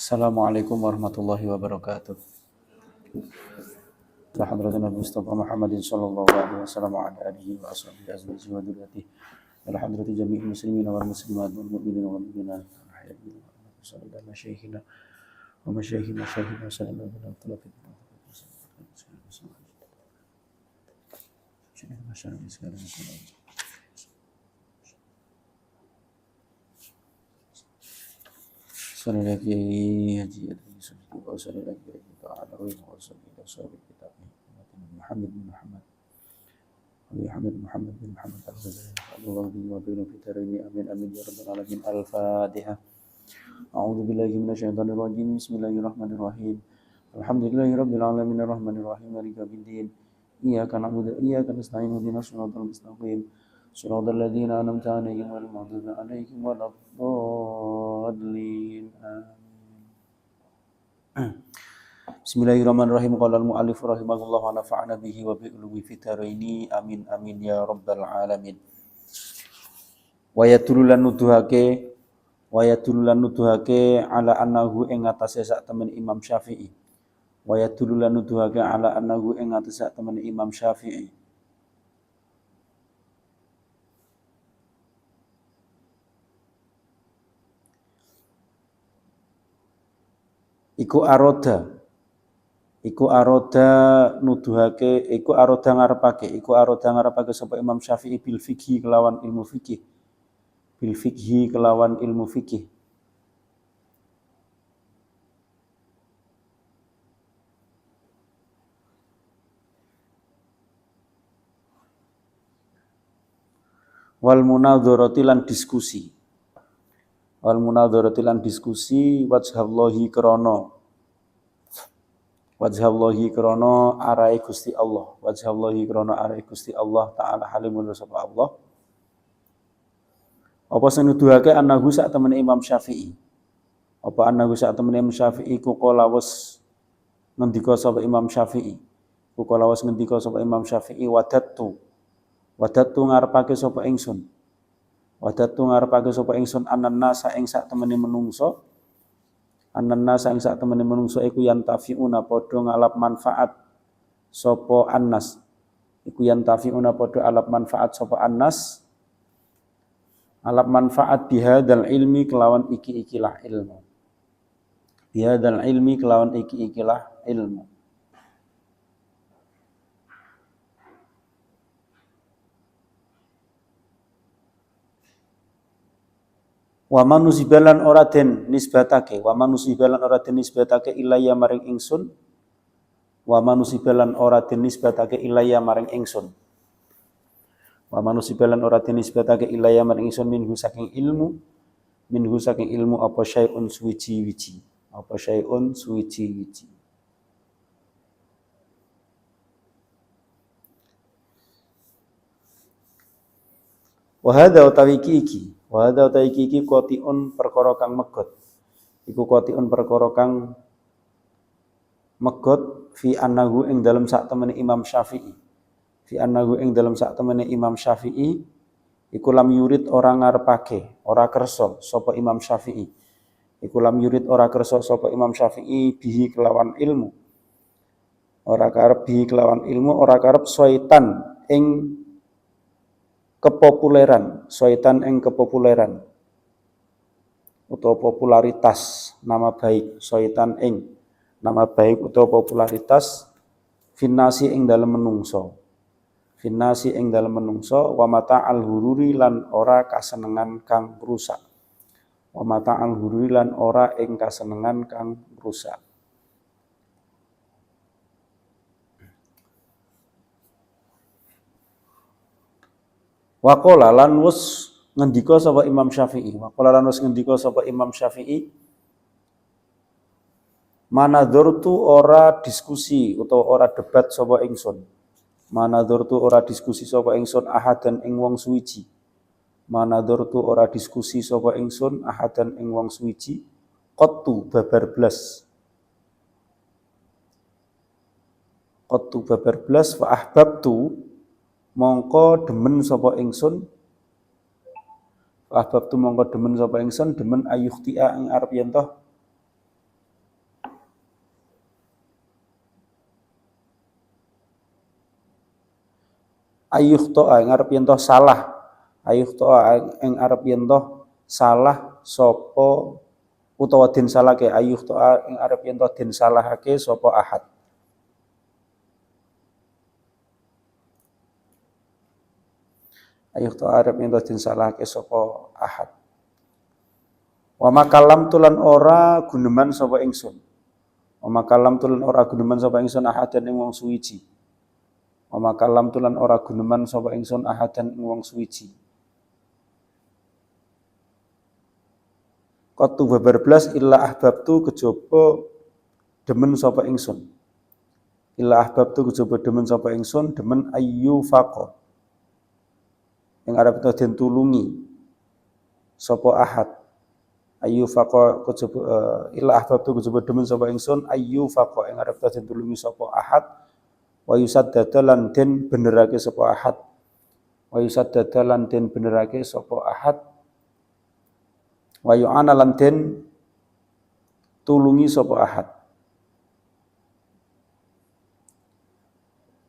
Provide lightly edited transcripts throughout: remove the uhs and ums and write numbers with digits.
Assalamualaikum warahmatullahi wabarakatuh. Hadratin Nabi Mustafa Muhammadin sallallahu alaihi wasallam wa ala alihi wa ashabihi azwajihi wa dzurriyyatihi. Alhamdulillahi jami'il muslimin wal muslimat wal mu'minin wal mu'minat. Sallallahu alaihi syaikhina wa masyayikhina syaikhina sallallahu alaihi wasallam. Sallallahu alaihi wa sallam ta'ala wa sallallahu kitab Muhammad bin Muhammad Muhammad bin Muhammad Allahu wa baina fitarini amin amin ya rabbal alamin. Al-Fatihah. A'udzu billahi minasyaitonir rajim. Bismillahirrahmanirrahim. Alhamdulillahi rabbil alamin arrahmanir rahim maliki yaumiddin. Iyyaka na'budu wa iyyaka nasta'in ihdinas siratal mustaqim. Shiratal ladzina an'amta 'alaihim ghairil maghdubi 'alaihim waladdallin. Bismillahirrahmanirrahim. Qala al-mu'allif rahimahullah wa nafa'ana bihi wa bi ulumi fitaraini amin amin ya rabbal alamin. Wa yatululan nuduhake ala annahu ing atase sak temen Imam Syafi'i. Wa yatululan nuduhake ala annahu ing atase sak temen Imam Syafi'i. Iku aroda ngarepake sapa Imam Syafi'i bil fikhi kelawan ilmu fikih. Wal munadharati lan diskusi wajhallahi krana arae Gusti Allah taala halimul sapa Allah. Apa sing nuduhake annahu sak temene Imam Syafi'i ku kala wis ngendika sapa Imam Syafi'i wadattu ngarepake sapa ingsun anan nasa ing sak temene menungso iku yantafiuna padha ngalap manfaat sapa annas alap manfaat bihadzal ilmi kelawan iki-ikilah ilmu. Wa manusibalan ora den nisbatake ilayya maring ingsun minhu saking ilmu apa syai'un suwiji-wiji. Wa hadza utawi iki qati'un perkara kang megot fi annahu ing dalem sak temene Imam Syafi'i iku lam yurid ora ngarepake ora kersa sapa Imam Syafi'i bihi kelawan ilmu ora karep syaitan ing kepopuleran utawa popularitas nama baik utawa popularitas finnasi ing dalem menungso wa mata'al hururi lan ora kasenengan kang rusak Waqala lan wis ngendika sapa Imam Syafi'i manadzurtu ora diskusi utawa ora debat sapa ingsun ahadan ing wong suwiji qattu babar blas fa ahbabtu mongko demen sapa ingsun demen ayuhtia ing arep yen toh Ayyukhto'a ing arep yen to salah. Ayyukhto'a ing arep yen to salah sapa utawa den salahke ayyukhto'a ing arep yen to den salahake sapa ahad. Ayyukhto'a arep yen to den salahake sapa ahad. Wa makalam tulan ora guneman sapa ingsun. Wa makalam tulan ora guneman sapa ingsun ahadan ing wong suwiji. Wa makalam tulan ora guneman sapa ingsun ahadan ing wong suwiji. Qatu babar blas illa ahbabtu kejaba demen sapa ingsun. Illa ahbabtu kejaba demen sapa ingsun demen ayyu faqa. Ing arep den tulungi sapa ahad. Ayyu faqa kejaba illa ahbabtu kejaba demen sapa ingsun ayyu faqa ing arep den tulungi sapa ahad. Wa yusaddada lan den benerake sapa ahad. Wa yusaddada lan den benerake sapa ahad. Wa yu'ana lan den tulungi sapa ahad.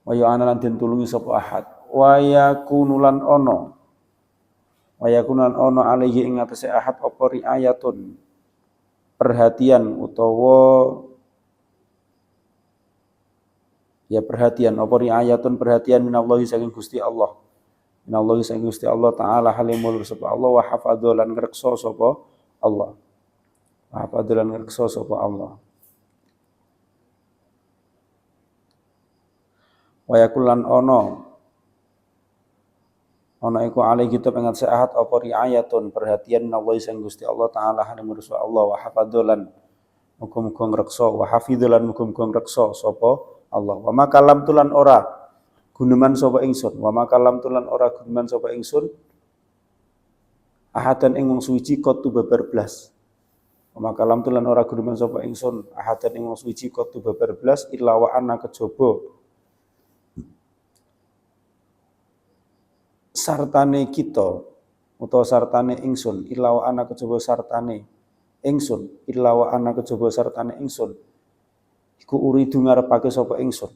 Wa yu'ana lan den tulungi sapa ahad. Wa yakunulan ono. Wa yakunulan ono alaihi ing atase ahad apa riayatun. Perhatian utawa ya perhatian apa riayatun perhatian minallahi saking Gusti Allah. Minallahi saking Gusti Allah taala halimul sapa Allah wa hafadzalan ngreksa sapa Allah. Wa hafadzalan ngreksa sapa Allah. Wa yakulan ono iku alai kitab ing atase ahad apa riayatun perhatian minallahi saking Gusti Allah taala halimul sapa Allah wa hafadzalan muga-muga ngreksa wa hafidzalan muga-muga ngreksa sapa Allah. Wa makalam tulan ora guneman sapa ingsun. Wa makalam tulan ora guneman sapa ingsun. Ahadan ing wong suwiji qatu babar blas. Wa makalam tulan ora guneman sapa ingsun. Ahadan ing wong suwiji qatu babar blas illa wa ana kejaba. Sartane kita utawa sartane ingsun illa wa ana kejaba sartane ingsun illa wa ana kejaba sartane ingsun. Iku uridu ngarepake sapa ingsun.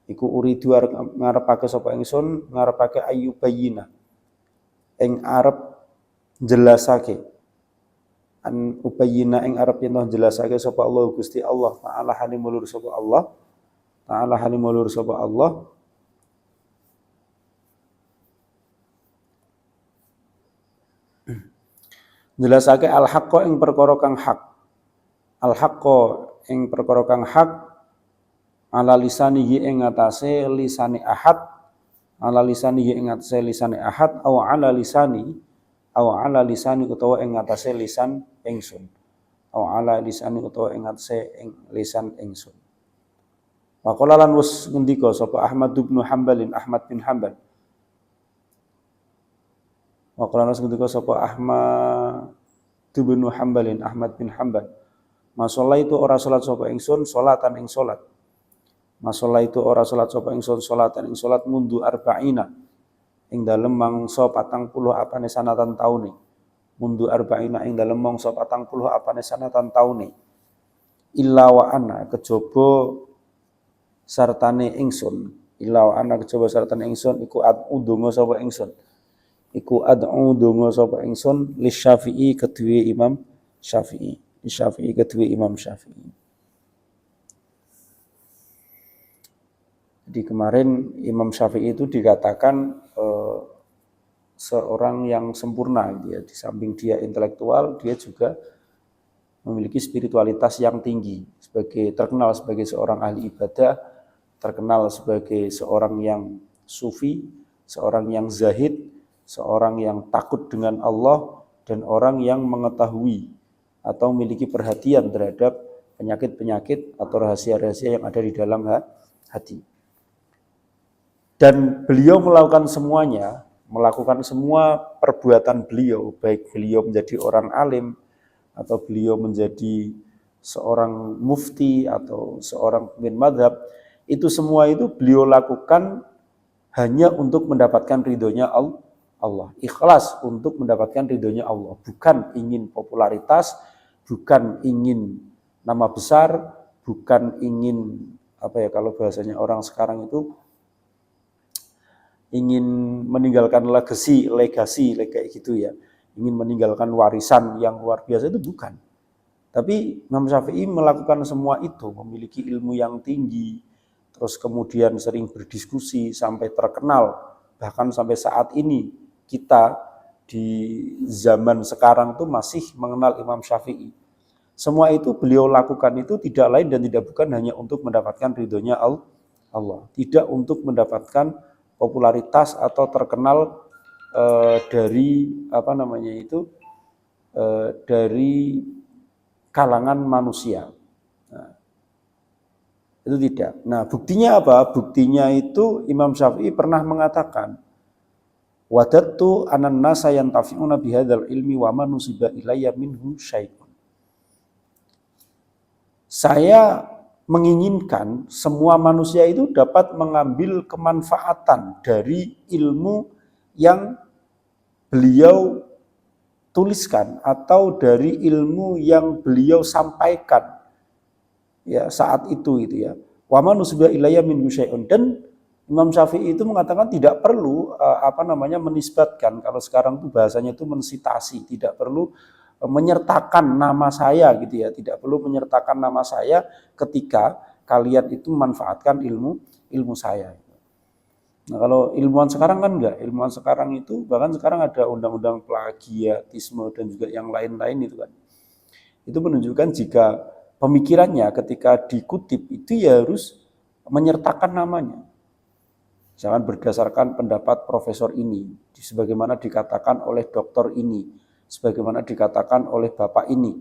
Iku uridu ngarepake sapa ingsun, ngarepake ayyubayyina. Ing arep jelasake. An ubayyina ing arep yen jelasake sapa Allah Gusti Allah taala halimulur sapa Allah. Taala halimulur sapa Allah. Jelasake al-haqqo ing perkara kang hak. Al-haqqo ing perkara kang hak ala lisanihi ing atase lisane ahad ala lisanihi ing atase lisane ahad au ala lisani utawa ing atase lisan ingsun au ala lisani utawa ing atase ing lisan ingsun. Wa qala lan wis ngendika sapa Ahmad bin Hanbal Ahmad bin Hanbal. Wa qala lan ngendika sapa Ahmad bin Hanbal Ahmad bin Hanbal. Masalah itu ora salat sapa ingsun salatan ing salat. Masalah itu ora salat sapa ingsun salatan ing salat mundu arba'ina ing dalem mangsa 40 apane sanatan taune. Mundu arba'ina ing dalem mangsa 40 apane sanatan taune. Illa wa ana kejaba sartane ingsun. Illa wa ana kejaba sartane ingsun iku ad'u donga sapa ingsun. Iku ad'u donga sapa ingsun li Syafi'i kedue Imam Syafi'i. Syafi'i kedua Imam Syafi'i. Jadi kemarin Imam Syafi'i itu dikatakan seorang yang sempurna. Dia di samping dia intelektual, dia juga memiliki spiritualitas yang tinggi. Terkenal sebagai seorang ahli ibadah, terkenal sebagai seorang yang sufi, seorang yang zahid, seorang yang takut dengan Allah, dan orang yang mengetahui atau memiliki perhatian terhadap penyakit-penyakit atau rahasia-rahasia yang ada di dalam hati. Dan beliau melakukan semua perbuatan beliau, baik beliau menjadi orang alim, atau beliau menjadi seorang mufti, atau seorang pemimpin mazhab, itu semua itu beliau lakukan hanya untuk mendapatkan ridhonya Allah. Ikhlas untuk mendapatkan ridhonya Allah. Bukan ingin popularitas, bukan ingin nama besar, bukan ingin kalau bahasanya orang sekarang itu ingin meninggalkan legasi kayak gitu ya, ingin meninggalkan warisan yang luar biasa, itu bukan. Tapi Imam Syafi'i melakukan semua itu, memiliki ilmu yang tinggi, terus kemudian sering berdiskusi sampai terkenal, bahkan sampai saat ini kita di zaman sekarang tuh masih mengenal Imam Syafi'i. Semua itu beliau lakukan itu tidak lain dan tidak bukan hanya untuk mendapatkan ridhonya Allah, tidak untuk mendapatkan popularitas atau terkenal dari dari kalangan manusia. Nah, itu tidak. Nah, buktinya apa? Buktinya itu Imam Syafi'i pernah mengatakan, wadattu anan nasa yantafi'una bihadzal ilmi wa ma nusiba ilayya minhu syai'un. Saya menginginkan semua manusia itu dapat mengambil kemanfaatan dari ilmu yang beliau tuliskan atau dari ilmu yang beliau sampaikan ya saat itu ya. Wa man nusiba ilayya min syai'un, dan Imam Syafi'i itu mengatakan tidak perlu menisbatkan, kalau sekarang itu bahasanya itu mensitasi, tidak perlu menyertakan nama saya gitu ya, tidak perlu menyertakan nama saya ketika kalian itu memanfaatkan ilmu saya. Nah, kalau ilmuwan sekarang kan enggak, ilmuwan sekarang itu bahkan sekarang ada undang-undang plagiatisme dan juga yang lain-lain itu kan. Itu menunjukkan jika pemikirannya ketika dikutip itu ya harus menyertakan namanya. Jangan berdasarkan pendapat profesor ini, sebagaimana dikatakan oleh dokter ini, sebagaimana dikatakan oleh bapak ini.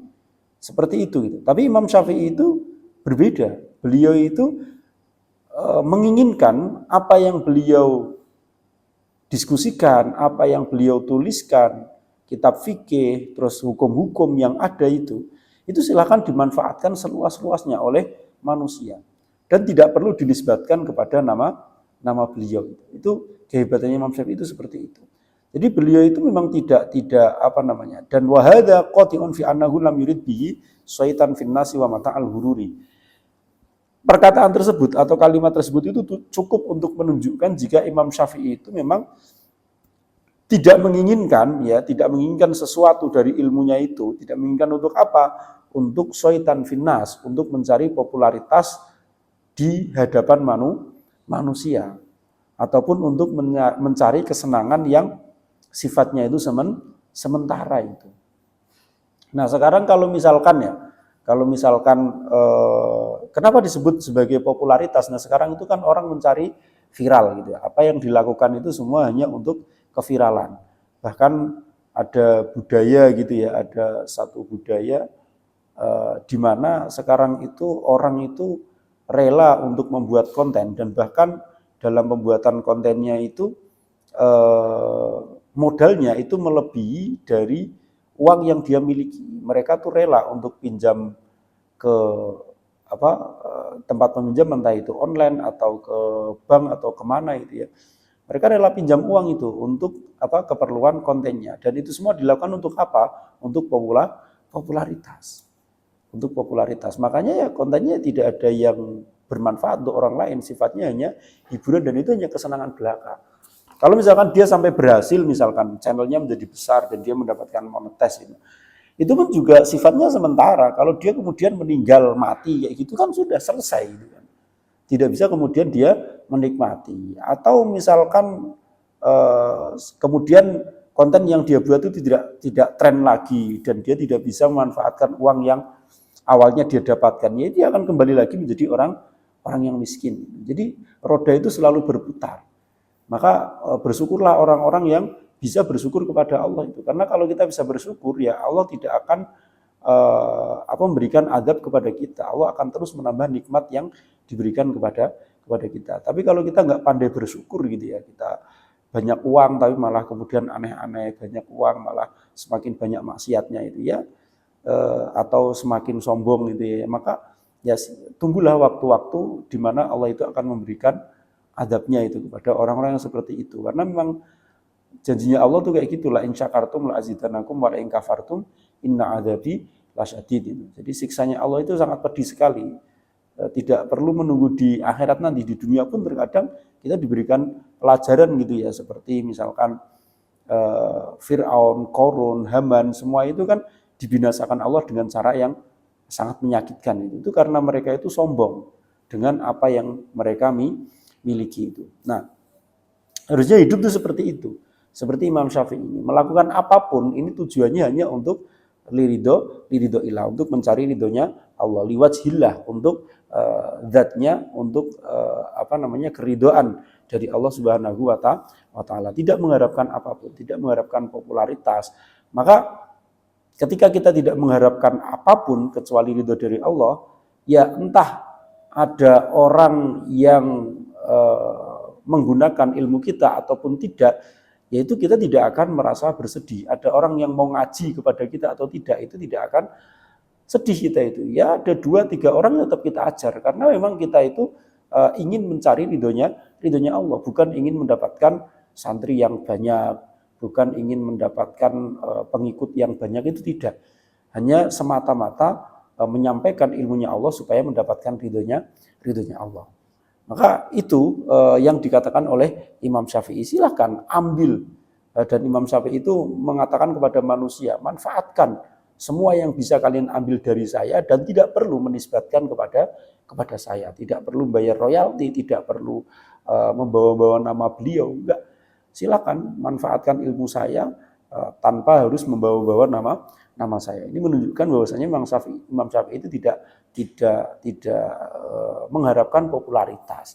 Seperti itu gitu. Tapi Imam Syafi'i itu berbeda. Beliau itu menginginkan apa yang beliau diskusikan, apa yang beliau tuliskan, kitab fikih, terus hukum-hukum yang ada itu silakan dimanfaatkan seluas-luasnya oleh manusia dan tidak perlu dinisbatkan kepada nama beliau. Itu kehebatannya Imam Syafi'i itu seperti itu. Jadi beliau itu memang tidak dan wahada qati'un fi annahu lam yurid bihi syaitan fin nasi wa mata'al hururi. Perkataan tersebut atau kalimat tersebut itu cukup untuk menunjukkan jika Imam Syafi'i itu memang tidak menginginkan sesuatu dari ilmunya itu, tidak menginginkan untuk apa? Untuk syaitan finnas, untuk mencari popularitas di hadapan manusia, ataupun untuk mencari kesenangan yang sifatnya itu sementara itu. Nah, sekarang kalau misalkan kenapa disebut sebagai popularitas? Nah, sekarang itu kan orang mencari viral gitu ya. Apa yang dilakukan itu semua hanya untuk keviralan. Bahkan ada budaya gitu ya, ada satu budaya di mana sekarang itu orang itu rela untuk membuat konten, dan bahkan dalam pembuatan kontennya itu modalnya itu melebihi dari uang yang dia miliki. Mereka tuh rela untuk pinjam ke tempat peminjam, entah itu online atau ke bank atau kemana itu ya. Mereka rela pinjam uang itu untuk keperluan kontennya, dan itu semua dilakukan untuk apa? Untuk popularitas. Untuk popularitas. Makanya ya kontennya tidak ada yang bermanfaat untuk orang lain, sifatnya hanya hiburan dan itu hanya kesenangan belaka. Kalau misalkan dia sampai berhasil, misalkan channelnya menjadi besar dan dia mendapatkan monetis itu pun juga sifatnya sementara. Kalau dia kemudian meninggal mati kayak gitu kan sudah selesai gitu kan. Tidak bisa kemudian dia menikmati. Atau misalkan kemudian konten yang dia buat itu tidak tren lagi dan dia tidak bisa memanfaatkan uang yang awalnya dia dapatkan, ya dia akan kembali lagi menjadi orang yang miskin. Jadi roda itu selalu berputar. Maka bersyukurlah orang-orang yang bisa bersyukur kepada Allah itu. Karena kalau kita bisa bersyukur, ya Allah tidak akan memberikan adab kepada kita. Allah akan terus menambah nikmat yang diberikan kepada kita. Tapi kalau kita nggak pandai bersyukur gitu ya, kita banyak uang tapi malah kemudian aneh-aneh, banyak uang malah semakin banyak maksiatnya itu ya, atau semakin sombong gitu ya, maka ya tunggulah waktu-waktu di mana Allah itu akan memberikan adabnya itu kepada orang-orang yang seperti itu. Karena memang janjinya Allah tuh kayak gitu, la in syakartum la azidanakum wa la in kafartum inna adzabi lasyadid. Jadi siksanya Allah itu sangat pedih sekali. tidak perlu menunggu di akhirat nanti, di dunia pun terkadang kita diberikan pelajaran gitu ya, seperti misalkan Fir'aun, Korun, Haman, semua itu kan dibinasakan Allah dengan cara yang sangat menyakitkan. Itu karena mereka itu sombong dengan apa yang mereka miliki itu. Nah, harusnya hidup itu seperti itu. Seperti Imam Syafi'i ini, melakukan apapun ini tujuannya hanya untuk liridho ilah, untuk mencari ridhonya Allah, liwajhillah, untuk zatnya, untuk keridhaan dari Allah Subhanahu wa taala, tidak mengharapkan apapun, tidak mengharapkan popularitas. Maka ketika kita tidak mengharapkan apapun kecuali ridho dari Allah, ya entah ada orang yang menggunakan ilmu kita ataupun tidak, yaitu kita tidak akan merasa bersedih. Ada orang yang mau ngaji kepada kita atau tidak, itu tidak akan sedih kita itu. Ya ada 2-3 orang tetap kita ajar, karena memang kita itu ingin mencari ridhonya Allah, bukan ingin mendapatkan santri yang banyak, bukan ingin mendapatkan pengikut yang banyak, itu tidak. Hanya semata-mata menyampaikan ilmunya Allah supaya mendapatkan ridhonya Allah. Maka itu yang dikatakan oleh Imam Syafi'i, silahkan ambil. Dan Imam Syafi'i itu mengatakan kepada manusia, manfaatkan semua yang bisa kalian ambil dari saya dan tidak perlu menisbatkan kepada saya, tidak perlu bayar royalti, tidak perlu membawa-bawa nama beliau, enggak. Silakan manfaatkan ilmu saya tanpa harus membawa-bawa nama saya. Ini menunjukkan bahwasanya Imam Syafi'i itu tidak mengharapkan popularitas.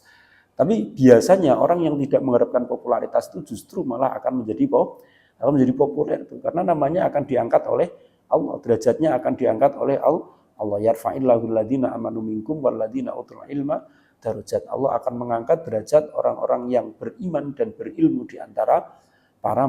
Tapi biasanya orang yang tidak mengharapkan popularitas itu justru malah akan menjadi populer itu, karena namanya akan diangkat oleh Allah, derajatnya akan diangkat oleh Allah. Yarfa'illahu alladziina aamanu minkum walladziina utul ilma darajat. Allah akan mengangkat derajat orang-orang yang beriman dan berilmu di antara para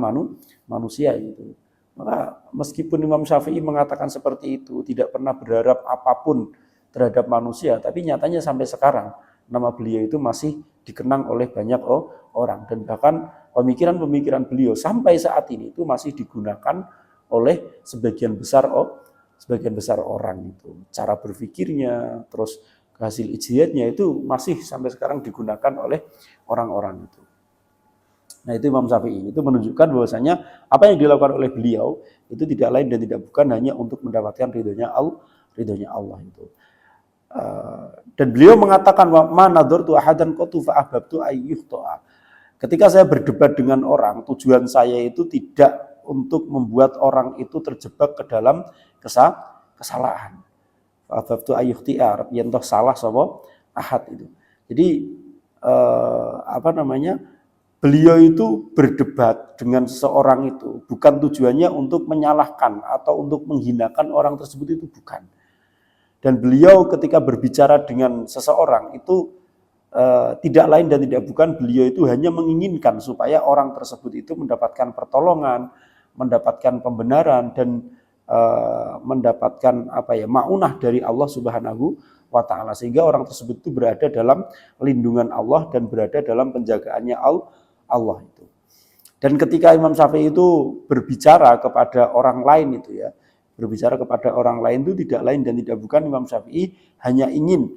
manusia itu. Maka meskipun Imam Syafi'i mengatakan seperti itu, tidak pernah berharap apapun terhadap manusia, tapi nyatanya sampai sekarang nama beliau itu masih dikenang oleh banyak orang, dan bahkan pemikiran-pemikiran beliau sampai saat ini itu masih digunakan oleh sebagian besar orang itu. Cara berpikirnya, terus hasil ijtihadnya itu masih sampai sekarang digunakan oleh orang-orang itu. Nah, itu Imam Syafi'i, itu menunjukkan bahwasanya apa yang dilakukan oleh beliau itu tidak lain dan tidak bukan hanya untuk mendapatkan ridhonya Allah itu. Dan beliau mengatakan, ma nadartu ahadan qatu fa ahbabtu ayyuhta'a. Ketika saya berdebat dengan orang, tujuan saya itu tidak untuk membuat orang itu terjebak ke dalam kesalahan. Fa ahbabtu ayyuhta'a, yen toh salah sapa ahad itu. Jadi beliau itu berdebat dengan seseorang itu bukan tujuannya untuk menyalahkan atau untuk menghinakan orang tersebut, itu bukan. Dan beliau ketika berbicara dengan seseorang itu tidak lain dan tidak bukan, beliau itu hanya menginginkan supaya orang tersebut itu mendapatkan pertolongan, mendapatkan pembenaran, dan mendapatkan maunah dari Allah Subhanahu wa taala, sehingga orang tersebut itu berada dalam lindungan Allah dan berada dalam penjagaannya Allah itu. Dan ketika Imam Syafi'i itu berbicara kepada orang lain itu ya, berbicara kepada orang lain itu tidak lain dan tidak bukan, Imam Syafi'i hanya ingin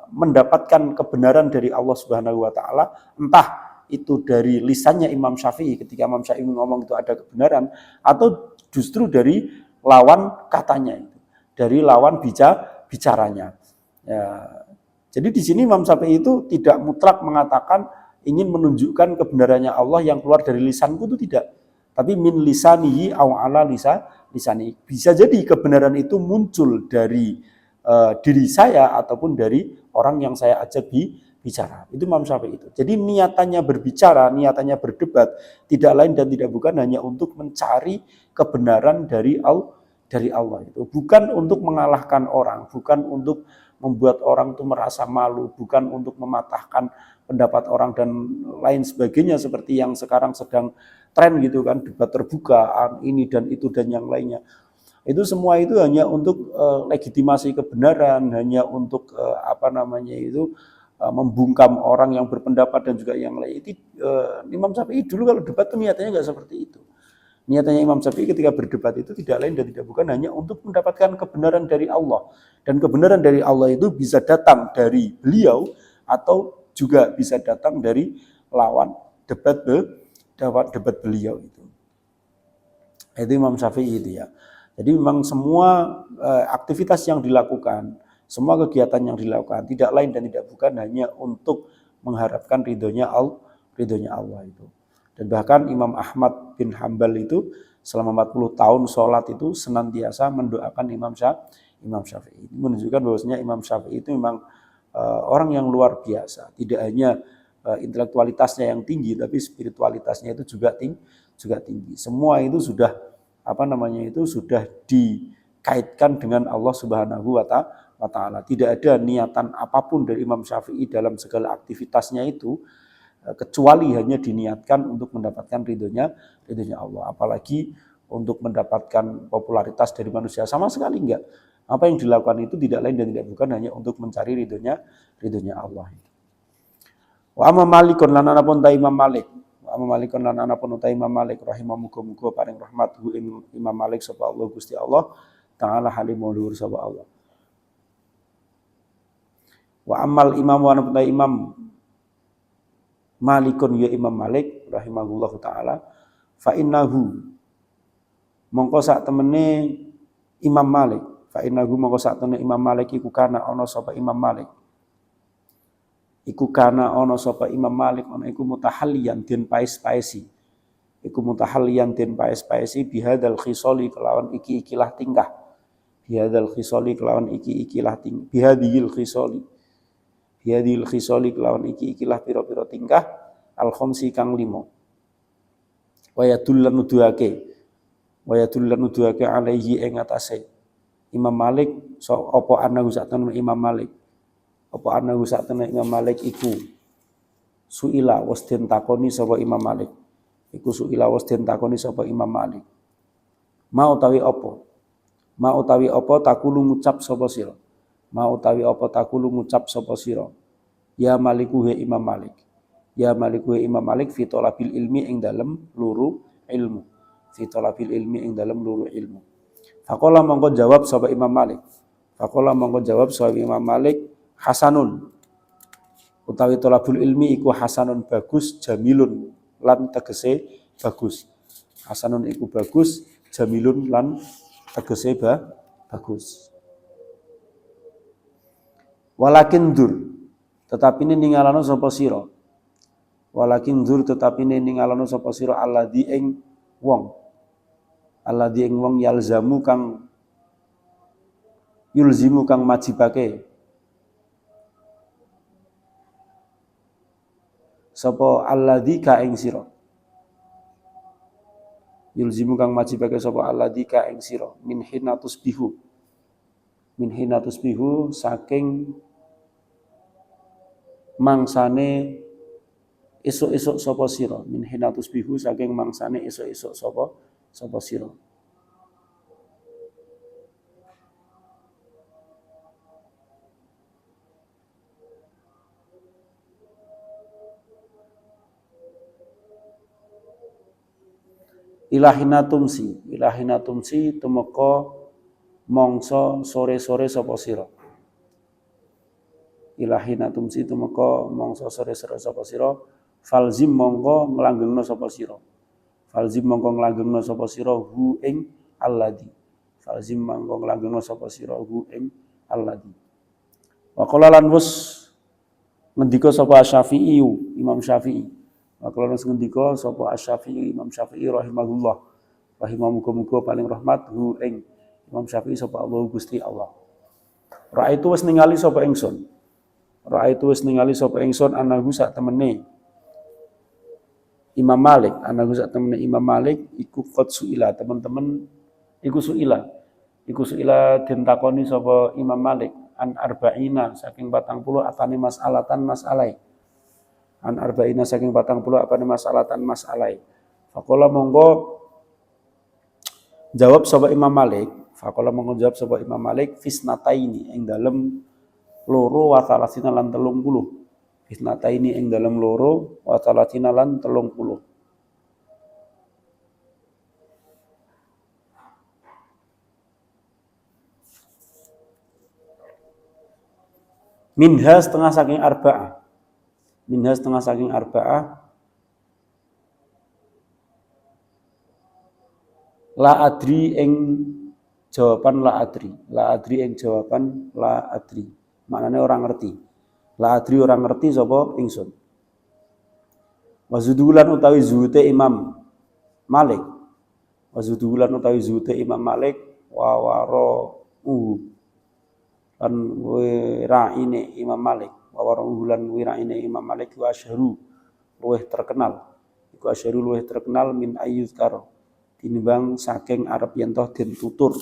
mendapatkan kebenaran dari Allah Subhanahu wa taala, entah itu dari lisannya Imam Syafi'i ketika Imam Syafi'i ngomong itu ada kebenaran, atau justru dari lawan katanya itu, dari lawan bicaranya. Ya. Jadi di sini Imam Syafi'i itu tidak mutlak mengatakan ingin menunjukkan kebenarannya Allah yang keluar dari lisanku, itu tidak. Tapi min lisanihi au ala lisani. Bisa jadi kebenaran itu muncul dari diri saya ataupun dari orang yang saya ajak bicara. Itu Imam Syafi'i itu. Jadi niatannya berbicara, niatannya berdebat tidak lain dan tidak bukan hanya untuk mencari kebenaran dari Allah itu. Bukan untuk mengalahkan orang, bukan untuk membuat orang itu merasa malu, bukan untuk mematahkan pendapat orang dan lain sebagainya seperti yang sekarang sedang tren gitu kan, debat terbuka ini dan itu dan yang lainnya. Itu semua itu hanya untuk legitimasi kebenaran, hanya untuk membungkam orang yang berpendapat dan juga yang lain. Itu Imam Syafi'i dulu kalau debat tuh niatnya nggak seperti itu. Niatannya Imam Syafi'i ketika berdebat itu tidak lain dan tidak bukan hanya untuk mendapatkan kebenaran dari Allah. Dan kebenaran dari Allah itu bisa datang dari beliau atau juga bisa datang dari lawan debat beliau itu. Itu Imam Syafi'i itu ya. Jadi memang semua aktivitas yang dilakukan, semua kegiatan yang dilakukan tidak lain dan tidak bukan hanya untuk mengharapkan ridhonya Allah itu. Dan bahkan Imam Ahmad bin Hambal itu selama 40 tahun sholat itu senantiasa mendoakan Imam Syafi'i. Ini menunjukkan bahwasanya Imam Syafi'i itu memang orang yang luar biasa. Tidak hanya intelektualitasnya yang tinggi, tapi spiritualitasnya itu juga tinggi. Semua itu sudah sudah dikaitkan dengan Allah Subhanahu wa Ta'ala. Tidak ada niatan apapun dari Imam Syafi'i dalam segala aktivitasnya itu kecuali hanya diniatkan untuk mendapatkan ridhonya Allah. Apalagi untuk mendapatkan popularitas dari manusia, sama sekali enggak. Apa yang dilakukan itu tidak lain dan tidak bukan hanya untuk mencari ridhonya Allah. Wa amma Malikun lan anapun ta Imam Malik. Wa amma Malikun lan anapun ta Imam Malik rahimahumuga paring rahmat Imam Malik sapa Allah Gusti Allah taala halimul luhur sapa Allah. Wa ammal imam wa anapun ta Imam Malikun ya Imam Malik rahimahullahu taala fa innahu mongko sak temene Imam Malik fa innahu mongko sak temene Imam Malik iku kana ana sapa Imam Malik iku kana ana sapa Imam Malik ana iku mutahalliyan den paes-paesi iku mutahalliyan den paes-paesi bihadal khisali kelawan iki-ikilah tingkah bihadal khisali kelawan iki-ikilah tingkah bihadil khisali kelawan iki-ikilah pira-pira tingkah al-khamsi kang 5 wayadullan nuduhake alaihi ing atase Imam Malik apa anahu sakten Imam Malik iku suila was den takoni sapa Imam Malik mau utawi apa takulu ngucap sapa sira ya Maliku he Imam Malik fi talabil ilmi ing dalem luru ilmu faqala mongko jawab sapa Imam Malik hasanun utawi talabul ilmi iku hasanun bagus jamilun lan tegese bagus hasanun iku bagus jamilun lan tegese bagus walakin dur tetapi ini ningalano sapa sira alladzi ing wong yulzimu kang majibake sapa alladzi ka ing sira yulzimu kang majibake sapa alladzi ka ing sira min hinatus bihu saking mangsane esuk-esuk sapa sira min hinatus bihu saking mangsane esuk-esuk sapa sira ilahina tumsi tumeka mangsa sore-sore sapa sira ilahina tumsi tumeka mangsa sore-sore sapa sira falzim mongko nglanggengna sapa sira hu ing alladzi wa qala lan wus ngendika sapa Syafi'i Imam Syafi'i wa qala lan ngendika sapa Syafi'i Imam Syafi'i rahimahullah muga-muga paling rahmat hu ing Imam Syafi'i sapa Allah Gusti Allah Ra'aitu wis ningali sapa ingsun anahu sak temene Imam Malik iku qad suila teman-teman iku suila den takoni sapa Imam Malik an arba'ina saking 40 apane mas'alatan mas'alai faqala monggo jawab sapa Imam Malik fisnataini ing dalem loro wa salasina lan 30 Isnataini ing dalam loro wa talatina lan 30 Minha setengah saking arba'ah. Minha setengah saking arba'ah. La adri ing jawaban la adri. La adri ing jawaban la adri. Maknanya orang ngerti. La adri orang ngerti sapa ingsun. Wazudulan utawi zuhute Imam Malik. Wazudulan utawi zuhute Imam Malik wa waro lan wiraine Imam Malik. Wa waro lan wiraine Imam Malik wa asyharu luwih terkenal. Iku asyharu luwih terkenal min ayyuzkar. Tinimbang saking arep yen toh den tutur.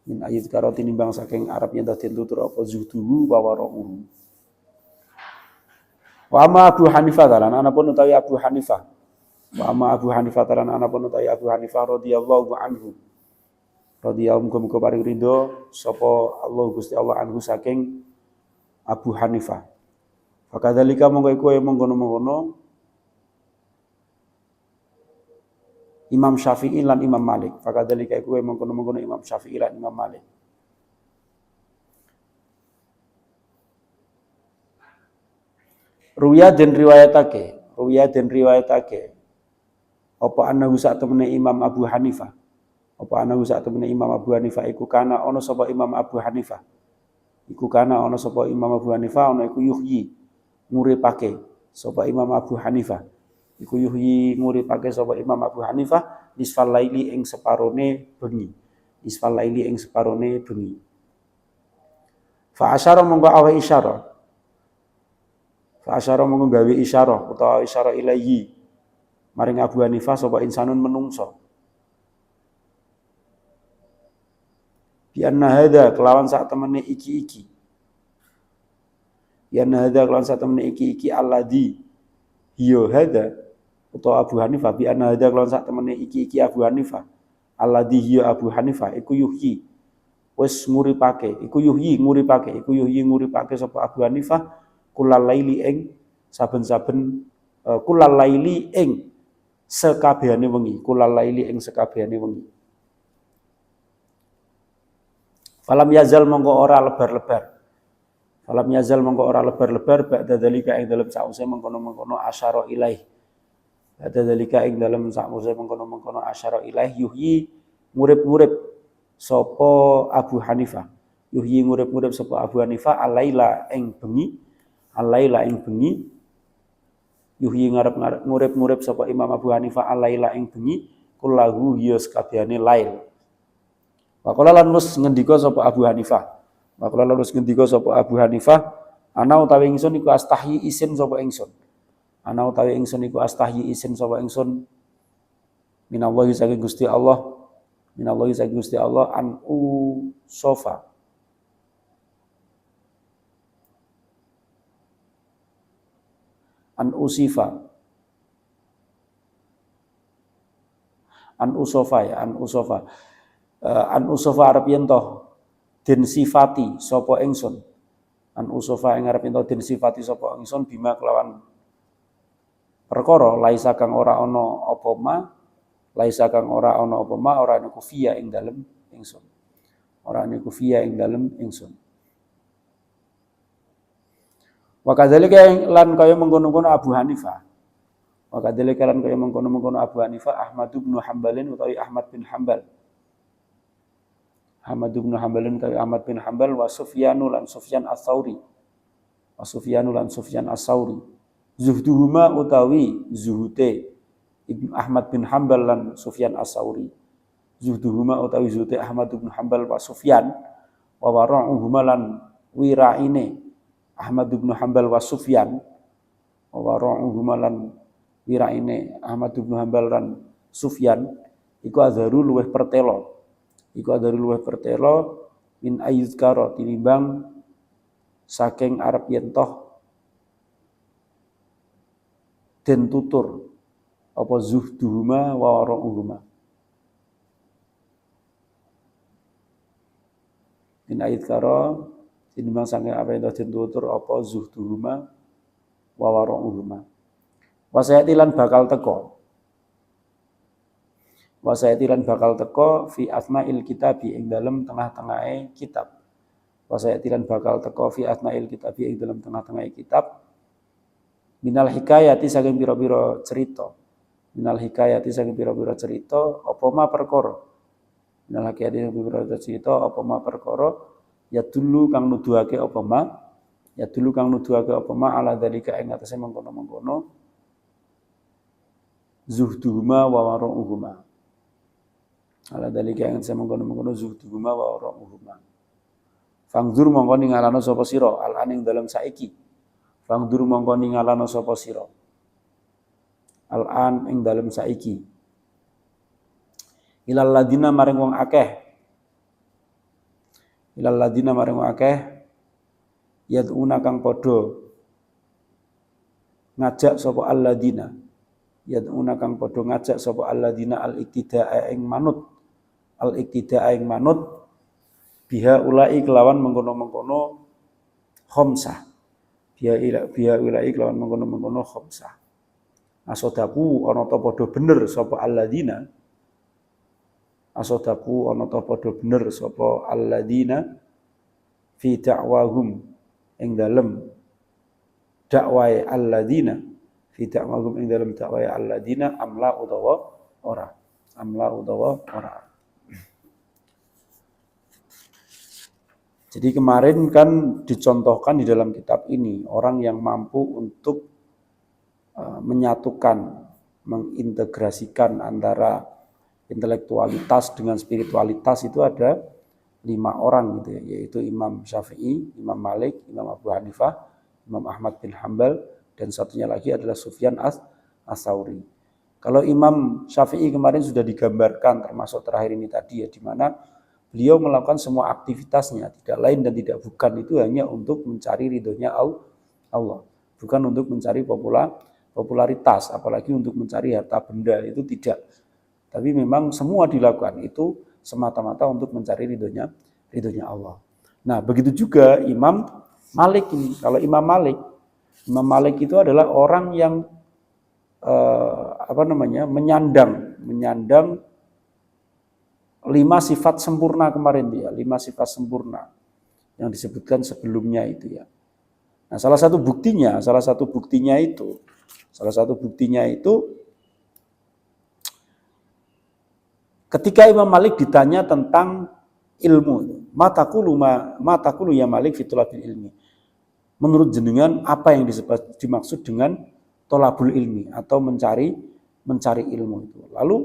Min ayyuzkar tinimbang saking arep yen toh den tutur apa zuhduhu wa waro. Wa amma Abu Hanifah talan anapun utawi Abu Hanifah. Wa amma Abu Hanifah talan anapun utawi Abu Hanifah radhiyallahu anhu. Radhiyallahu muga-muga paring ridho sapa Allah Gusti Allah anhu saking Abu Hanifah. Fakadzalika mongko iku mengkono-mengkono Imam Syafi'i lan Imam Malik. Fakadzalika iku mengkono-mengkono Imam Syafi'i lan Imam Malik. Ruya dan riwayatake apa anahu sak temene Imam Abu Hanifah. Apa anahu sak temene Imam Abu Hanifah iku kana ana sapa Imam Abu Hanifah. Iku kana ana sapa Imam Abu Hanifah ana iku yuhyi nguripake sapa Imam Abu Hanifah. Iku yuhyi nguripake sapa Imam Abu Hanifah nisfal laili ing separone bengi. Nisfal laili ing separone bengi. Fa asyara mongko awe isyarah. Fa asyara mongko gawe isyarah utawa isyarah ilahi maring Abu Hanifah sapa insanun menungso. Bi anna hadza kelawan sak temene iki-iki. Ya hadza kelawan sak temene iki-iki alladzi hiya hadza utawa Abu Hanifah bi anna hadza kelawan sak temene iki-iki Abu Hanifah alladzi hiya Abu Hanifah iku yuhyi wis nguripake iku yuhyi nguripake sapa Abu Hanifah kulal laili ing saben-saben kulal laili ing sekabehane wengi. Falam yazal mongko ora lebar-lebar. Ba'da dzalika ing dalem sause mengkono-mengkono asyara ilaih. Ba'da dzalika ing dalem sause mengkono-mengkono asyara ilaih yuhyi ngurip-ngurip sapa Abu Hanifah. Yuhyi ngurip-ngurip sapa Abu Hanifah alaila ing bengi. Yuhyi ngarep ngurip sapa Imam Abu Hanifah alaila ing bengi kullahu ya sakabehane lail. Waqala lan wis ngendika sapa Abu Hanifah. Ana utawi ingsun iku astahyi isin sapa ingsun. Minallahi saking Gusti Allah. An sofa. An usofa arep yen toh den sifati sapa ingsun. An usofa ing arep yen toh den sifati sapa ingsun bima kelawan perkara laisa kang ora ana apa ma ora niku fiya ing dalem ingsun. Wa kadzalika lan kaya mengkono-kono Abu Hanifah. Ahmad bin Hambalin utawi Ahmad bin Hambal wa Sufyanu lan Sufyan Ats-Tsauri. Zuhduhuma utawi zuhute Ahmad bin Hambal lan Sufyan Ats-Tsauri. Ahmad bin Hambal wa Sufyan wa wara'uhuma lan wiraine Ahmad bin Hambal wa Sufyan wa ra'uhuma lan wiraine Ahmad bin Hambal lan Sufyan iku azharu luweh pertelo min ayyuzkara tinimbang saking arep yen toh den tutur apa zuhduhuma wa ra'uhuma min ayyuzkara tinimbang sange apa yang den tutur apa zuhduhuma wa wara'uhuma. Wasayatilan bakal teko fi asma'il kitabi ing dalem tengah-tengahe kitab. wa sayatilan bakal teko fi asnail kitab ing dalam tengah-tengah kitab minal hikayati saking pira-pira cerita minal hikayati saking pira-pira cerita apa ma perkara minal hikayati saking pira-pira cerita apa ma perkara ya dulu kang nuduhake apa ma ala dalika ing atase mengkono-mengkono zuhduhuma wa wara'uhuma ala dalika ing atase mengkono-mengkono zuhduhuma wa wara'uhuma fangdur mongko ningalano sapa sira al-an ing dalem saiki fangdur mongko ningalano sapa sira al-an ing dalem saiki ilal ladina maring wong akeh yad'una kang padha ngajak sapa alladina yad'una kang padha ngajak sapa alladina al-iktida'a ing manut biha ulai kelawan mengkono-mengkono khamsah biha ulai kelawan mengkono-mengkono khamsah asodaku ana ta padha bener sapa alladina fi da'wahum ing dalem dakwai alladina amla utawa ora Jadi kemarin kan dicontohkan di dalam kitab ini orang yang mampu untuk menyatukan, mengintegrasikan antara intelektualitas dengan spiritualitas itu ada 5 orang gitu ya, yaitu Imam Syafi'i, Imam Malik, Imam Abu Hanifah, Imam Ahmad bin Hanbal, dan satunya lagi adalah Sufyan as-Tsauri. Kalau Imam Syafi'i kemarin sudah digambarkan termasuk terakhir ini tadi ya, di mana beliau melakukan semua aktivitasnya, tidak lain dan tidak bukan itu hanya untuk mencari ridhonya Allah. Bukan untuk mencari popularitas, apalagi untuk mencari harta benda, itu tidak. Tapi memang semua dilakukan itu semata-mata untuk mencari ridhonya Allah. Nah, begitu juga Imam Malik ini. Kalau Imam Malik itu adalah orang yang menyandang 5 sifat sempurna kemarin dia, 5 sifat sempurna yang disebutkan sebelumnya itu ya. Nah, salah satu buktinya itu ketika Imam Malik ditanya tentang ilmu, mataku ya Malik fitulabil ilmi. Menurut jenengan apa yang dimaksud dengan tolabul ilmi atau mencari ilmu itu? Lalu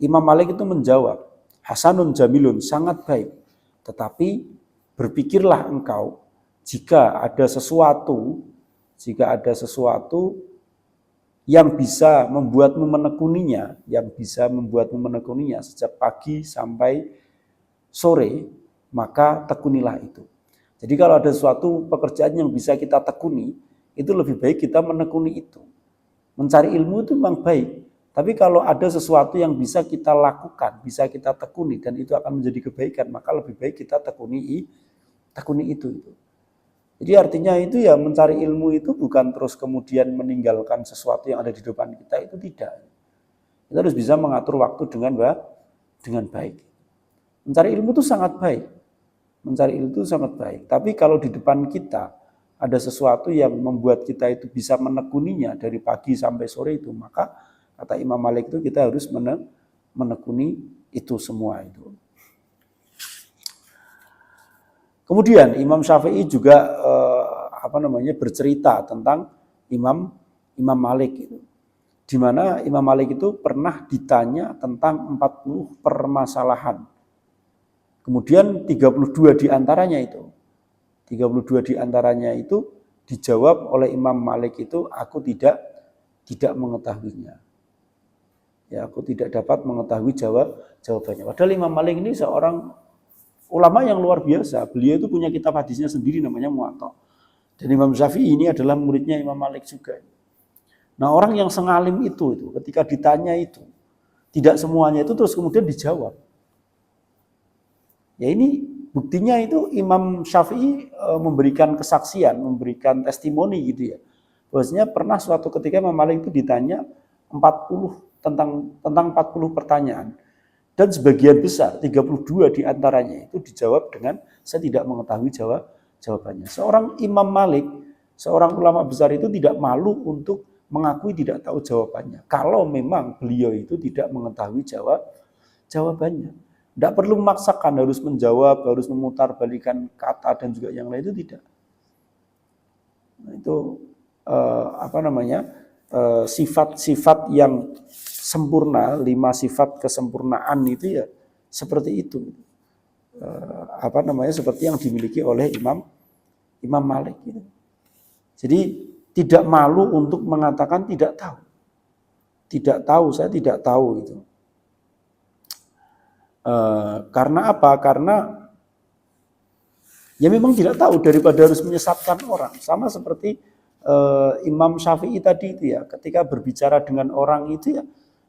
Imam Malik itu menjawab, hasanun jamilun, sangat baik. Tetapi berpikirlah engkau jika ada sesuatu yang bisa membuatmu menekuninya sejak pagi sampai sore, maka tekunilah itu. Jadi kalau ada suatu pekerjaan yang bisa kita tekuni, itu lebih baik kita menekuni itu. Mencari ilmu itu memang baik, tapi kalau ada sesuatu yang bisa kita lakukan, bisa kita tekuni dan itu akan menjadi kebaikan, maka lebih baik kita tekuni itu. Jadi artinya itu ya, mencari ilmu itu bukan terus kemudian meninggalkan sesuatu yang ada di depan kita, itu tidak. Kita harus bisa mengatur waktu dengan baik. Mencari ilmu itu sangat baik. Tapi kalau di depan kita ada sesuatu yang membuat kita itu bisa menekuninya dari pagi sampai sore itu, maka kata Imam Malik itu kita harus menekuni itu semua itu. Kemudian Imam Syafi'i juga bercerita tentang Imam Malik itu. Di mana Imam Malik itu pernah ditanya tentang 40 permasalahan. Kemudian 32 di antaranya itu dijawab oleh Imam Malik itu, aku tidak mengetahuinya. Ya, aku tidak dapat mengetahui jawabannya. Padahal Imam Malik ini seorang ulama yang luar biasa. Beliau itu punya kitab hadisnya sendiri namanya Muwatta. Dan Imam Syafi'i ini adalah muridnya Imam Malik juga. Nah, orang yang sengalim itu ketika ditanya itu, tidak semuanya itu terus kemudian dijawab. Ya, ini buktinya itu Imam Syafi'i memberikan kesaksian, memberikan testimoni gitu ya. Bahwasanya pernah suatu ketika Imam Malik itu ditanya tentang 40 pertanyaan. Dan sebagian besar, 32 diantaranya itu dijawab dengan saya tidak mengetahui jawabannya. Seorang Imam Malik, seorang ulama besar itu tidak malu untuk mengakui tidak tahu jawabannya. Kalau memang beliau itu tidak mengetahui jawabannya. Tidak perlu memaksakan harus menjawab, harus memutarbalikan kata dan juga yang lain, itu tidak. Nah, itu sifat-sifat yang sempurna, 5 sifat kesempurnaan itu ya seperti itu. Seperti yang dimiliki oleh Imam Malik gitu. Jadi tidak malu untuk mengatakan tidak tahu. Tidak tahu, saya tidak tahu itu. Karena apa? Karena ya memang tidak tahu daripada harus menyesatkan orang. Sama seperti Imam Syafi'i tadi itu ya, ketika berbicara dengan orang itu ya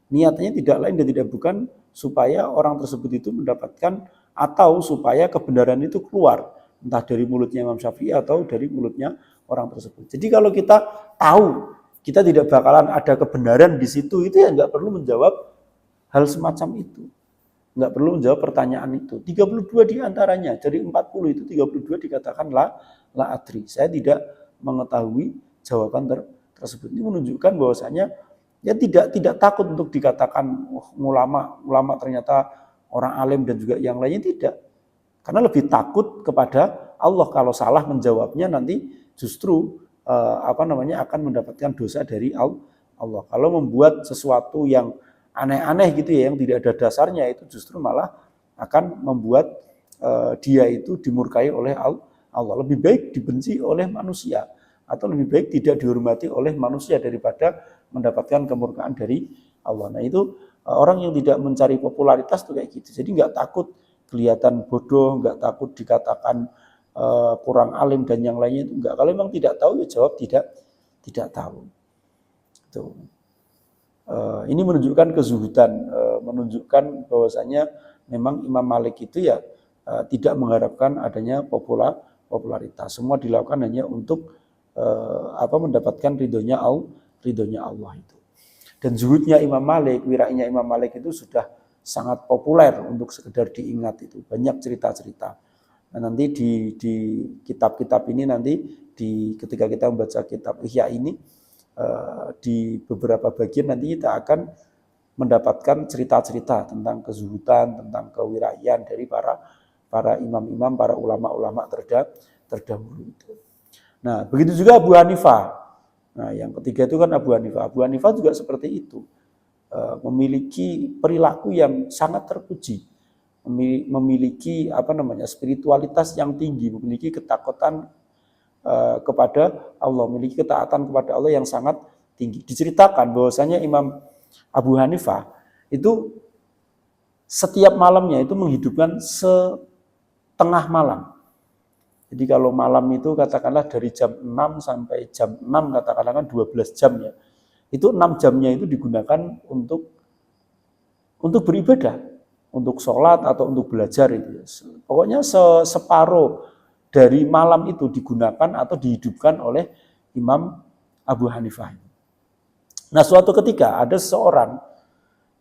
niatnya tidak lain dan tidak bukan supaya orang tersebut itu mendapatkan atau supaya kebenaran itu keluar entah dari mulutnya Imam Syafi'i atau dari mulutnya orang tersebut. Jadi kalau kita tahu kita tidak bakalan ada kebenaran di situ, itu ya nggak perlu menjawab hal semacam itu. Nggak perlu menjawab pertanyaan itu. 32 diantaranya, dari 40 itu 32 dikatakan la adri. Saya tidak mengetahui jawaban tersebut. Ini menunjukkan bahwasanya ya tidak takut untuk dikatakan ulama ternyata orang alim dan juga yang lainnya, tidak. Karena lebih takut kepada Allah, kalau salah menjawabnya nanti justru akan mendapatkan dosa dari Allah. Kalau membuat sesuatu yang aneh-aneh gitu ya, yang tidak ada dasarnya, itu justru malah akan membuat dia itu dimurkai oleh Allah. Lebih baik dibenci oleh manusia atau lebih baik tidak dihormati oleh manusia daripada mendapatkan kemurkaan dari Allah. Nah itu orang yang tidak mencari popularitas tuh kayak gitu. Jadi nggak takut kelihatan bodoh, nggak takut dikatakan kurang alim dan yang lainnya, itu enggak. Kalau memang tidak tahu ya jawab tidak tahu. Itu. Ini menunjukkan kezuhudan, menunjukkan bahwasanya memang Imam Malik itu ya tidak mengharapkan adanya popularitas. Semua dilakukan hanya untuk mendapatkan ridhonya Allah itu. Dan zuhudnya Imam Malik, wirainya Imam Malik itu sudah sangat populer untuk sekedar diingat itu. Banyak cerita-cerita. Nah, nanti di kitab-kitab ini nanti ketika kita membaca kitab Ihya ini, di beberapa bagian nanti kita akan mendapatkan cerita-cerita tentang kezuhudan, tentang kewiraian dari para imam-imam, para ulama-ulama terdahulu itu. Nah, begitu juga Abu Hanifah. Nah, yang ketiga itu kan Abu Hanifah. Abu Hanifah juga seperti itu. Memiliki perilaku yang sangat terpuji. Memiliki spiritualitas yang tinggi, memiliki ketakutan kepada Allah, memiliki ketaatan kepada Allah yang sangat tinggi. Diceritakan bahwasanya Imam Abu Hanifah itu setiap malamnya itu menghidupkan setengah malam. Jadi kalau malam itu katakanlah dari jam 6 sampai jam 6, katakanlah kan 12 jam ya. Itu 6 jamnya itu digunakan untuk beribadah, untuk sholat atau untuk belajar itu. Pokoknya separuh dari malam itu digunakan atau dihidupkan oleh Imam Abu Hanifah. Nah, suatu ketika ada seseorang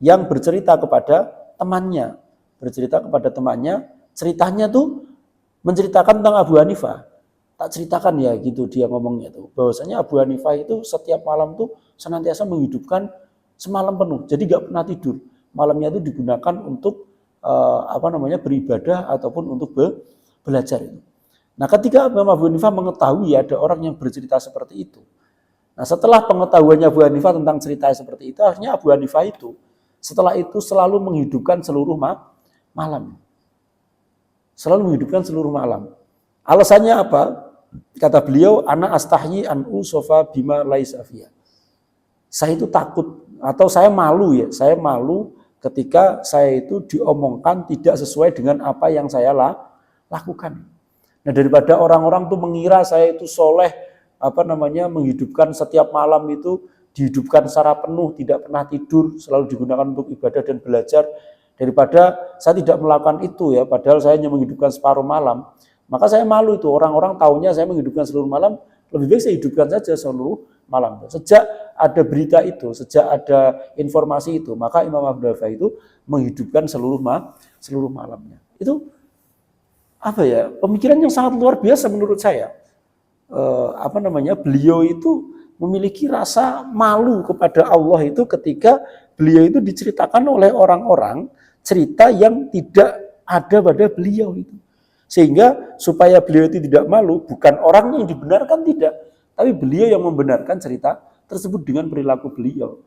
yang bercerita kepada temannya, ceritanya tuh menceritakan tentang Abu Hanifah. Tak ceritakan ya gitu dia ngomongnya tuh, bahwasanya Abu Hanifah itu setiap malam tuh senantiasa menghidupkan semalam penuh, jadi gak pernah tidur. Malamnya itu digunakan untuk beribadah ataupun untuk belajar itu. Nah, ketika Imam Abu Hanifah mengetahui ada orang yang bercerita seperti itu, nah setelah pengetahuannya Abu Hanifah tentang cerita seperti itu, akhirnya Abu Hanifah itu setelah itu selalu menghidupkan seluruh malam. Selalu menghidupkan seluruh malam. Alasannya apa? Kata beliau, ana astahyi an usofa bima laisa fiha. Saya itu takut atau saya malu ketika saya itu diomongkan tidak sesuai dengan apa yang saya lakukan. Nah, daripada orang-orang tuh mengira saya itu soleh, menghidupkan setiap malam itu dihidupkan secara penuh, tidak pernah tidur, selalu digunakan untuk ibadah dan belajar. Daripada saya tidak melakukan itu ya, padahal saya hanya menghidupkan separuh malam, maka saya malu itu. Orang-orang taunya saya menghidupkan seluruh malam, lebih baik saya hidupkan saja seluruh malam. Sejak ada berita itu, sejak ada informasi itu, maka Imam Abu Hanifah itu menghidupkan seluruh malamnya. Itu apa ya, pemikiran yang sangat luar biasa menurut saya. Beliau itu memiliki rasa malu kepada Allah itu ketika beliau itu diceritakan oleh orang-orang cerita yang tidak ada pada beliau itu. Sehingga supaya beliau itu tidak malu, bukan orang yang dibenarkan, tidak, tapi beliau yang membenarkan cerita tersebut dengan perilaku beliau.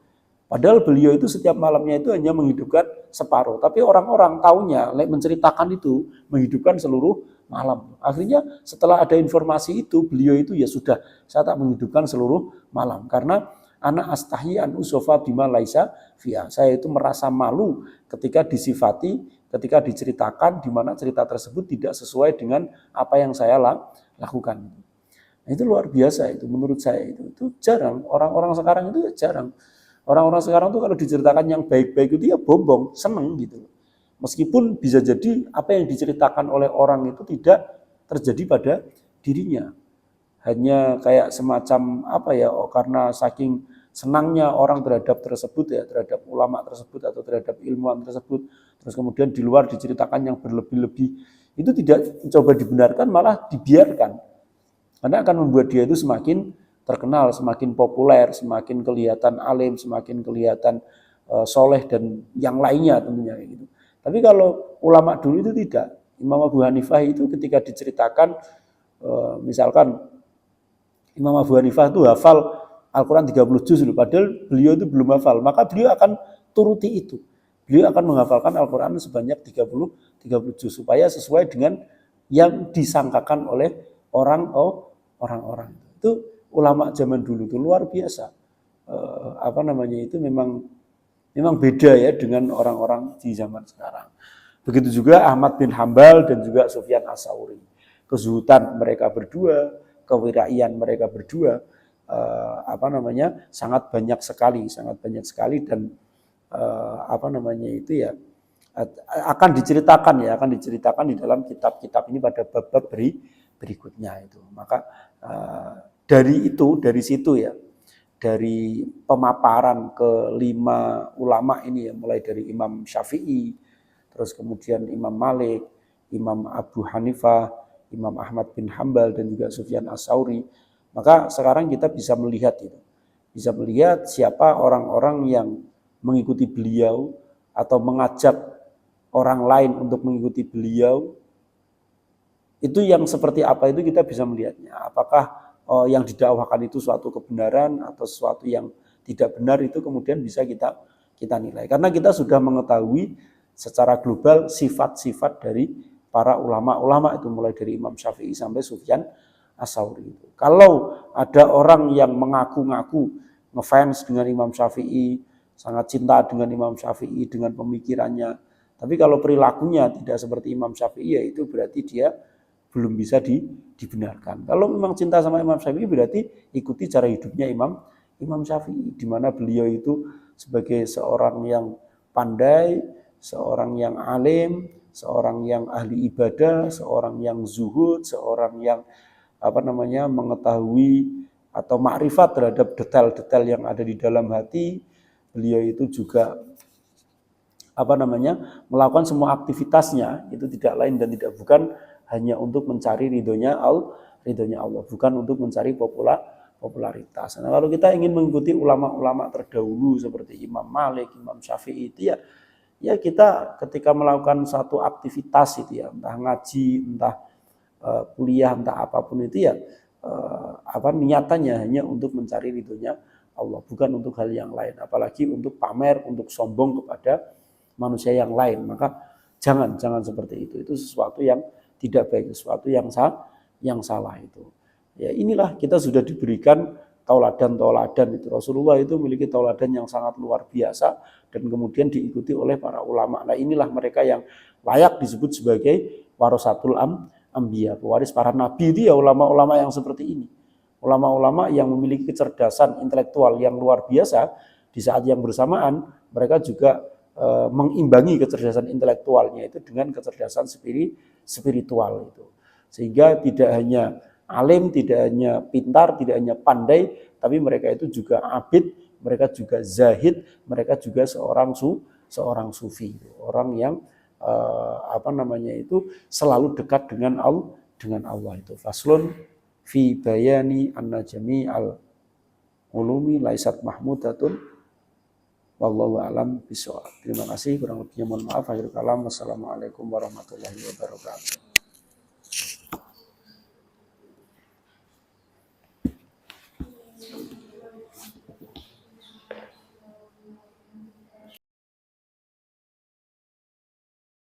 Padahal beliau itu setiap malamnya itu hanya menghidupkan separuh. Tapi orang-orang taunya menceritakan itu menghidupkan seluruh malam. Akhirnya setelah ada informasi itu, beliau itu ya sudah, saya tak menghidupkan seluruh malam. Karena anak astahi an usofa bima laisa fiha. Saya itu merasa malu ketika disifati, ketika diceritakan di mana cerita tersebut tidak sesuai dengan apa yang saya lakukan. Nah, itu luar biasa itu menurut saya itu jarang. Orang-orang sekarang itu jarang. Orang-orang sekarang tuh kalau diceritakan yang baik-baik itu ya bombong, seneng gitu. Meskipun bisa jadi apa yang diceritakan oleh orang itu tidak terjadi pada dirinya. Hanya kayak semacam karena saking senangnya orang terhadap tersebut ya, terhadap ulama tersebut atau terhadap ilmuwan tersebut, terus kemudian di luar diceritakan yang berlebih-lebih, itu tidak coba dibenarkan, malah dibiarkan. Karena akan membuat dia itu semakin terkenal, semakin populer, semakin kelihatan alim, semakin kelihatan soleh dan yang lainnya tentunya gitu. Tapi kalau ulama dulu itu tidak. Imam Abu Hanifah itu ketika diceritakan, misalkan Imam Abu Hanifah itu hafal Al-Quran 30 juz loh, padahal beliau itu belum hafal, maka beliau akan turuti itu. Beliau akan menghafalkan Al-Quran sebanyak 30 juz supaya sesuai dengan yang disangkakan oleh orang-orang. Itu ulama zaman dulu itu luar biasa. Itu memang beda ya dengan orang-orang di zaman sekarang. Begitu juga Ahmad bin Hambal dan juga Sufyan As-Tsauri. Kezuhudan mereka berdua, kewiraian mereka berdua, sangat banyak sekali dan akan diceritakan di dalam kitab-kitab ini pada bab-bab berikutnya itu. Maka dari situ ya, dari pemaparan kelima ulama ini ya, mulai dari Imam Syafi'i, terus kemudian Imam Malik, Imam Abu Hanifah, Imam Ahmad bin Hambal dan juga Sufyan As-Tsauri. Maka sekarang kita bisa melihat itu. Bisa melihat siapa orang-orang yang mengikuti beliau atau mengajak orang lain untuk mengikuti beliau. Itu yang seperti apa itu kita bisa melihatnya. Apakah yang didakwakan itu suatu kebenaran atau sesuatu yang tidak benar, itu kemudian bisa kita nilai. Karena kita sudah mengetahui secara global sifat-sifat dari para ulama-ulama itu, mulai dari Imam Syafi'i sampai Sufyan As-Tsauri. Kalau ada orang yang mengaku-ngaku ngefans dengan Imam Syafi'i, sangat cinta dengan Imam Syafi'i, dengan pemikirannya, tapi kalau perilakunya tidak seperti Imam Syafi'i, ya itu berarti dia belum bisa dibenarkan. Kalau memang cinta sama Imam Syafi'i, berarti ikuti cara hidupnya Imam Syafi'i, di mana beliau itu sebagai seorang yang pandai, seorang yang alim, seorang yang ahli ibadah, seorang yang zuhud, seorang yang mengetahui atau makrifat terhadap detail-detail yang ada di dalam hati. Beliau itu juga melakukan semua aktivitasnya itu tidak lain dan tidak bukan hanya untuk mencari ridhonya Allah, bukan untuk mencari popularitas. Nah, kalau kita ingin mengikuti ulama-ulama terdahulu seperti Imam Malik, Imam Syafi'i itu ya kita ketika melakukan satu aktivitas itu ya, entah ngaji, entah kuliah, entah apapun itu ya, niatannya hanya untuk mencari ridhonya Allah, bukan untuk hal yang lain, apalagi untuk pamer, untuk sombong kepada manusia yang lain. Maka jangan seperti itu. Itu sesuatu yang tidak baik, sesuatu yang salah itu. Ya inilah, kita sudah diberikan tauladan itu. Rasulullah itu memiliki tauladan yang sangat luar biasa dan kemudian diikuti oleh para ulama. Nah, inilah mereka yang layak disebut sebagai warasatul anbiya, pewaris para nabi. Itu ya ulama-ulama yang seperti ini. Ulama-ulama yang memiliki kecerdasan intelektual yang luar biasa, di saat yang bersamaan mereka juga mengimbangi kecerdasan intelektualnya itu dengan kecerdasan spiritual itu. Sehingga tidak hanya alim, tidak hanya pintar, tidak hanya pandai, tapi mereka itu juga abid, mereka juga zahid, mereka juga seorang sufi, orang yang selalu dekat dengan Allah itu. Faslun fi bayani anna jami'al ulumi laisat mahmudatun wallahu alam bishawab. Terima kasih, kurang lebihnya mohon maaf. Akhirul kalam. Wassalamualaikum warahmatullahi wabarakatuh.